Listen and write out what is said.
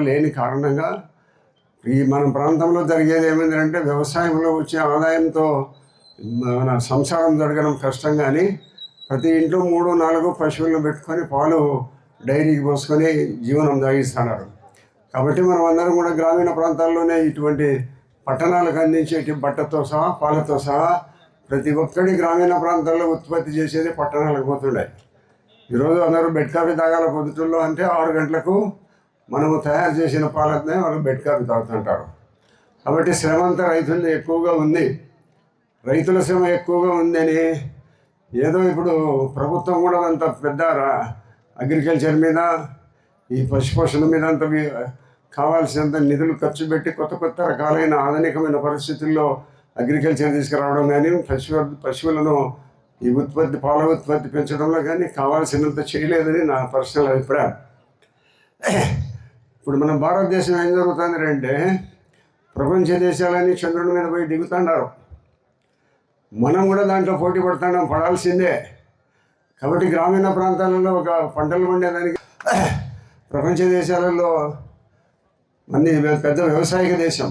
లేని కారణంగా ఈ మన ప్రాంతంలో జరిగేది ఏమైందంటే వ్యవసాయంలో వచ్చే ఆదాయంతో మన సంసారం జరగడం కష్టం. కానీ ప్రతి ఇంట్లో 3-4 పశువులను పెట్టుకొని పాలు డైరీకి పోసుకొని జీవనం సాగిస్తున్నారు. కాబట్టి మనం అందరం కూడా గ్రామీణ ప్రాంతాల్లోనే ఇటువంటి పట్టణాలకు అందించేటి బట్టతో సహా పాలతో సహా ప్రతి ఒక్కటి గ్రామీణ ప్రాంతాల్లో ఉత్పత్తి చేసేది పట్టణాలకు పోతుండే. ఈరోజు అందరూ బెడ్ కాఫీ తాగాల పొద్దుటూరులో అంటే 6 గంటలకు మనము తయారు చేసిన పాలనే వాళ్ళు బెడ్ కాఫీ తాగుతుంటారు. కాబట్టి శ్రమ అంతా రైతులది ఎక్కువగా ఉంది. రైతుల శ్రమ ఎక్కువగా ఉందని ఏదో ఇప్పుడు ప్రభుత్వం కూడా అంత పెద్ద అగ్రికల్చర్ మీద ఈ పశుపోషణ మీద అంత కావాల్సినంత నిధులు ఖర్చు పెట్టి కొత్త కొత్త రకాలైన ఆధునికమైన పరిస్థితుల్లో అగ్రికల్చర్ తీసుకురావడం కానీ పశువులను ఈ పాల ఉత్పత్తి పెంచడంలో కానీ కావాల్సినంత చేయలేదని నా పర్సనల్ అభిప్రాయం. ఇప్పుడు మన భారతదేశం ఏం జరుగుతుంది అంటే ప్రపంచ దేశాలన్నీ చంద్రుడి మీద పోయి దిగుతున్నారు. మనం కూడా దాంట్లో పోటీ పడాల్సిందే. కాబట్టి గ్రామీణ ప్రాంతాలలో ఒక పంటలు పండేదానికి ప్రపంచ దేశాలలో మంది పెద్ద వ్యవసాయక దేశం.